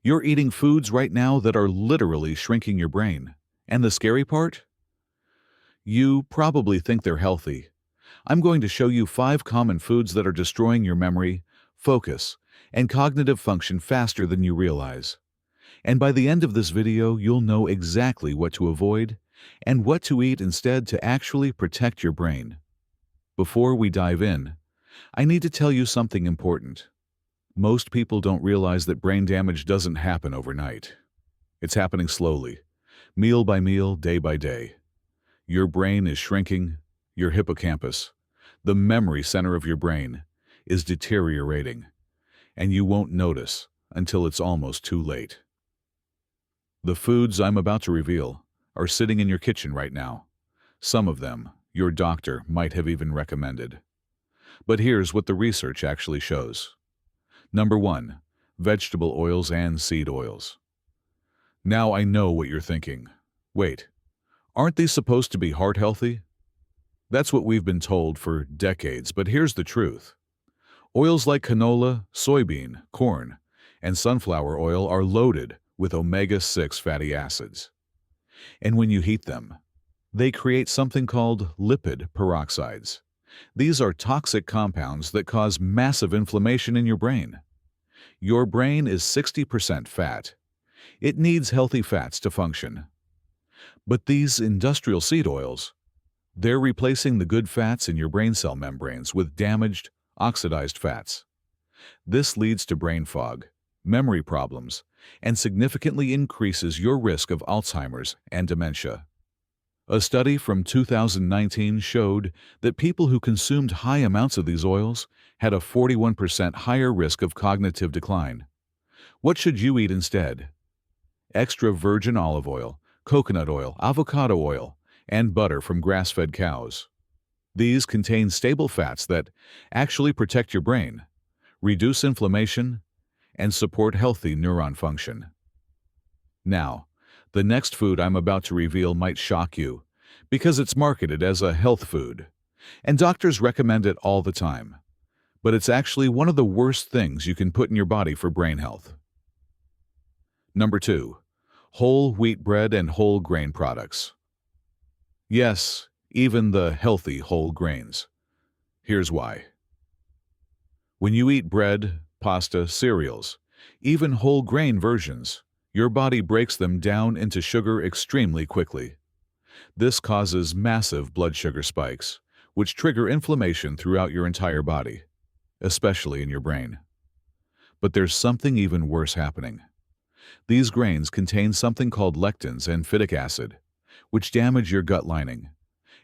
You're eating foods right now that are literally shrinking your brain. And the scary part? You probably think they're healthy. I'm going to show you 5 common foods that are destroying your memory, focus, and cognitive function faster than you realize. And by the end of this video, you'll know exactly what to avoid and what to eat instead to actually protect your brain. Before we dive in, I need to tell you something important. Most people don't realize that brain damage doesn't happen overnight. It's happening slowly, meal by meal, day by day. Your brain is shrinking, your hippocampus, the memory center of your brain, is deteriorating, and you won't notice until it's almost too late. The foods I'm about to reveal are sitting in your kitchen right now. Some of them your doctor might have even recommended. But here's what the research actually shows. Number 1, vegetable oils and seed oils. Now I know what you're thinking. Wait, aren't these supposed to be heart healthy? That's what we've been told for decades, but here's the truth. Oils like canola, soybean, corn, and sunflower oil are loaded with omega-6 fatty acids. And when you heat them, they create something called lipid peroxides. These are toxic compounds that cause massive inflammation in your brain. Your brain is 60% fat. It needs healthy fats to function. But these industrial seed oils, they're replacing the good fats in your brain cell membranes with damaged, oxidized fats. This leads to brain fog, memory problems, and significantly increases your risk of Alzheimer's and dementia. A study from 2019 showed that people who consumed high amounts of these oils had a 41% higher risk of cognitive decline. What should you eat instead? Extra virgin olive oil, coconut oil, avocado oil, and butter from grass-fed cows. These contain stable fats that actually protect your brain, reduce inflammation, and support healthy neuron function. Now, the next food I'm about to reveal might shock you because it's marketed as a health food, and doctors recommend it all the time. But it's actually one of the worst things you can put in your body for brain health. Number 2, whole wheat bread and whole grain products. Yes, even the healthy whole grains. Here's why. When you eat bread, pasta, cereals, even whole grain versions, your body breaks them down into sugar extremely quickly. This causes massive blood sugar spikes, which trigger inflammation throughout your entire body, especially in your brain. But there's something even worse happening. These grains contain something called lectins and phytic acid, which damage your gut lining.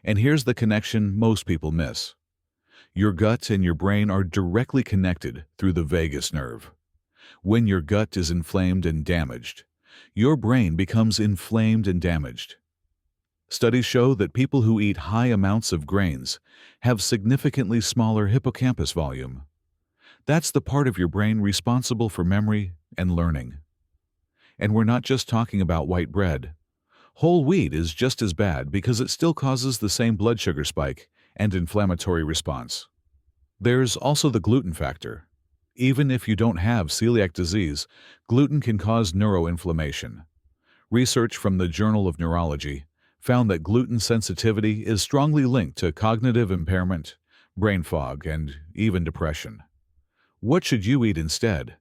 And here's the connection most people miss. Your gut and your brain are directly connected through the vagus nerve. When your gut is inflamed and damaged, your brain becomes inflamed and damaged. Studies show that people who eat high amounts of grains have significantly smaller hippocampus volume. That's the part of your brain responsible for memory and learning. And we're not just talking about white bread. Whole wheat is just as bad because it still causes the same blood sugar spike and inflammatory response. There's also the gluten factor. Even if you don't have celiac disease, gluten can cause neuroinflammation. Research from the Journal of Neurology found that gluten sensitivity is strongly linked to cognitive impairment, brain fog, and even depression. What should you eat instead?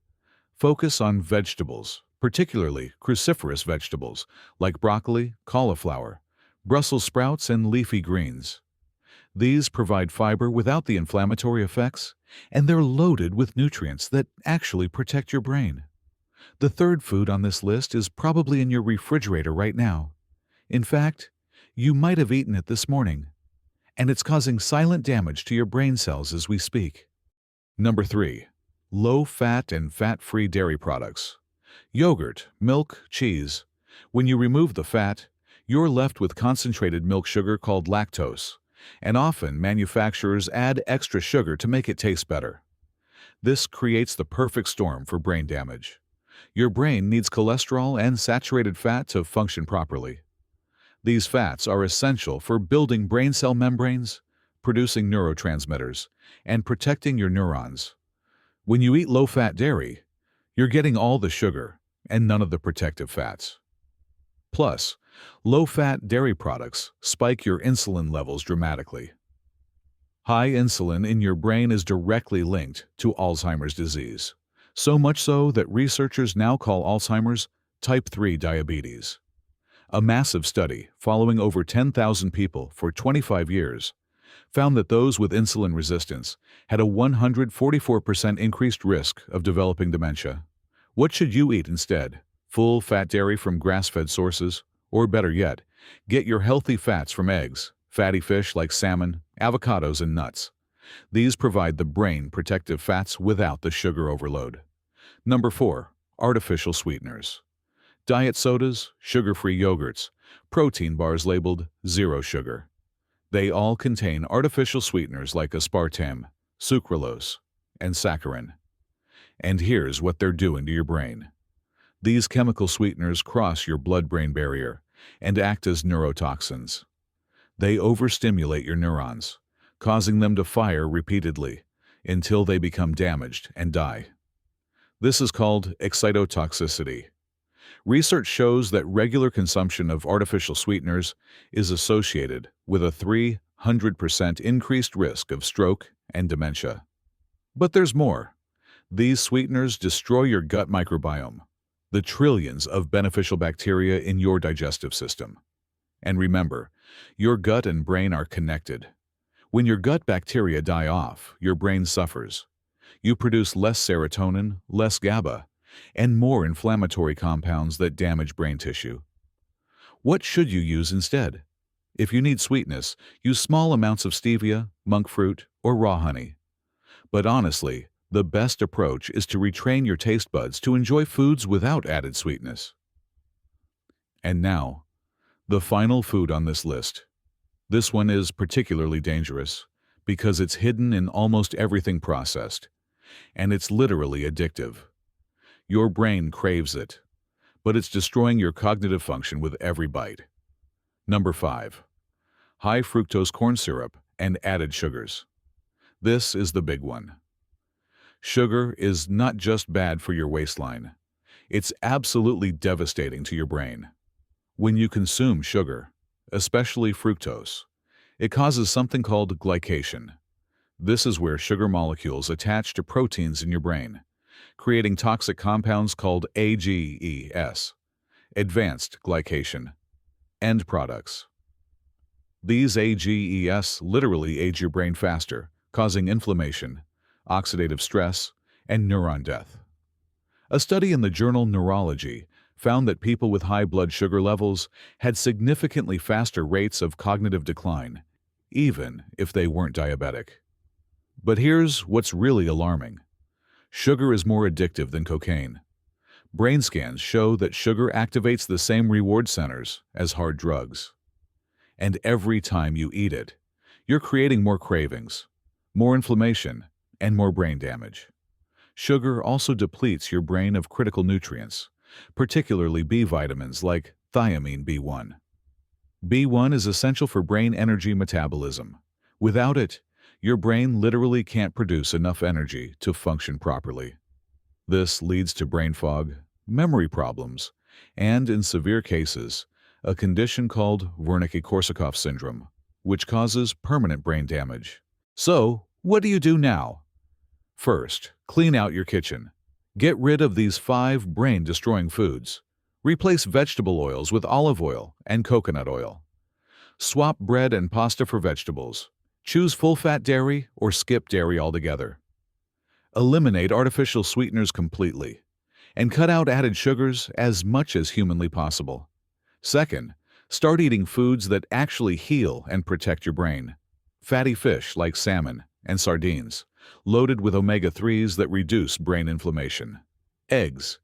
Focus on vegetables, particularly cruciferous vegetables like broccoli, cauliflower, Brussels sprouts, and leafy greens. These provide fiber without the inflammatory effects, and they're loaded with nutrients that actually protect your brain. The third food on this list is probably in your refrigerator right now. In fact, you might have eaten it this morning, and it's causing silent damage to your brain cells as we speak. Number 3, low-fat and fat-free dairy products. Yogurt, milk, cheese. When you remove the fat, you're left with concentrated milk sugar called lactose, and often manufacturers add extra sugar to make it taste better. This creates the perfect storm for brain damage. Your brain needs cholesterol and saturated fat to function properly. These fats are essential for building brain cell membranes, producing neurotransmitters, and protecting your neurons. When you eat low-fat dairy, you're getting all the sugar, and none of the protective fats. Plus, low-fat dairy products spike your insulin levels dramatically. High insulin in your brain is directly linked to Alzheimer's disease, so much so that researchers now call Alzheimer's type 3 diabetes. A massive study following over 10,000 people for 25 years found that those with insulin resistance had a 144% increased risk of developing dementia. What should you eat instead? Full-fat dairy from grass-fed sources? Or better yet, get your healthy fats from eggs, fatty fish like salmon, avocados, and nuts. These provide the brain protective fats without the sugar overload. Number 4. Artificial sweeteners. Diet sodas, sugar-free yogurts, protein bars labeled zero sugar. They all contain artificial sweeteners like aspartame, sucralose, and saccharin. And here's what they're doing to your brain. These chemical sweeteners cross your blood-brain barrier and act as neurotoxins. They overstimulate your neurons, causing them to fire repeatedly until they become damaged and die. This is called excitotoxicity. Research shows that regular consumption of artificial sweeteners is associated with a 300% increased risk of stroke and dementia. But there's more. These sweeteners destroy your gut microbiome, the trillions of beneficial bacteria in your digestive system. And remember, your gut and brain are connected. When your gut bacteria die off, your brain suffers. You produce less serotonin, less GABA, and more inflammatory compounds that damage brain tissue. What should you use instead? If you need sweetness, use small amounts of stevia, monk fruit, or raw honey. But honestly, the best approach is to retrain your taste buds to enjoy foods without added sweetness. And now, the final food on this list. This one is particularly dangerous because it's hidden in almost everything processed, and it's literally addictive. Your brain craves it, but it's destroying your cognitive function with every bite. Number 5. High fructose corn syrup and added sugars. This is the big one. Sugar is not just bad for your waistline. It's absolutely devastating to your brain. When you consume sugar, especially fructose, it causes something called glycation. This is where sugar molecules attach to proteins in your brain, creating toxic compounds called AGEs, advanced glycation, end products. These AGEs literally age your brain faster, causing inflammation, oxidative stress, and neuron death. A study in the journal Neurology found that people with high blood sugar levels had significantly faster rates of cognitive decline, even if they weren't diabetic. But here's what's really alarming. Sugar is more addictive than cocaine. Brain scans show that sugar activates the same reward centers as hard drugs. And every time you eat it, you're creating more cravings, more inflammation, and more brain damage. Sugar also depletes your brain of critical nutrients, particularly B vitamins like thiamine B1. B1 is essential for brain energy metabolism. Without it, your brain literally can't produce enough energy to function properly. This leads to brain fog, memory problems, and, in severe cases, a condition called Wernicke-Korsakoff syndrome, which causes permanent brain damage. So, what do you do now? First, clean out your kitchen. Get rid of these 5 brain-destroying foods. Replace vegetable oils with olive oil and coconut oil. Swap bread and pasta for vegetables. Choose full-fat dairy or skip dairy altogether. Eliminate artificial sweeteners completely, and cut out added sugars as much as humanly possible. Second, start eating foods that actually heal and protect your brain. Fatty fish like salmon and sardines, loaded with omega-3s that reduce brain inflammation. Eggs,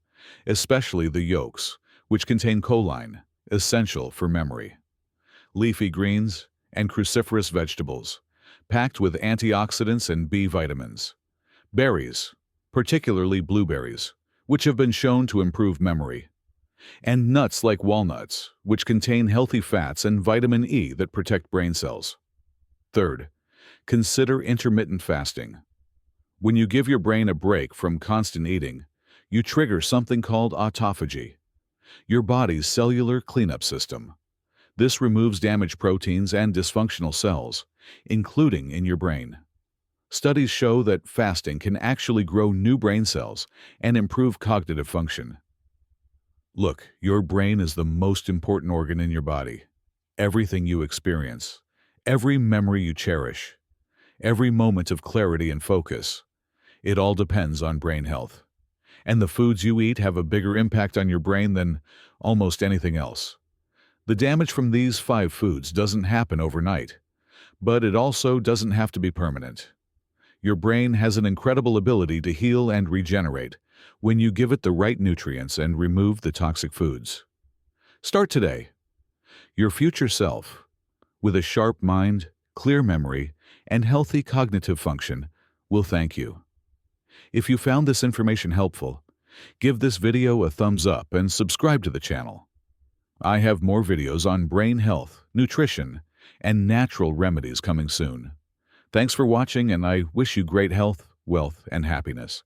especially the yolks, which contain choline, essential for memory. Leafy greens and cruciferous vegetables, packed with antioxidants and B vitamins. Berries, particularly blueberries, which have been shown to improve memory. And nuts like walnuts, which contain healthy fats and vitamin E that protect brain cells. Third, consider intermittent fasting. When you give your brain a break from constant eating, You trigger something called autophagy, your body's cellular cleanup system. This removes damaged proteins and dysfunctional cells, including in your brain. Studies show that fasting can actually grow new brain cells and improve cognitive function. Look, your brain is the most important organ in your body. Everything you experience, every memory you cherish, every moment of clarity and focus, it all depends on brain health. And the foods you eat have a bigger impact on your brain than almost anything else. The damage from these 5 foods doesn't happen overnight, but it also doesn't have to be permanent. Your brain has an incredible ability to heal and regenerate when you give it the right nutrients and remove the toxic foods. Start today. Your future self, with a sharp mind, clear memory, and healthy cognitive function, will thank you. If you found this information helpful, give this video a thumbs up and subscribe to the channel. I have more videos on brain health, nutrition, and natural remedies coming soon. Thanks for watching, and I wish you great health, wealth, and happiness.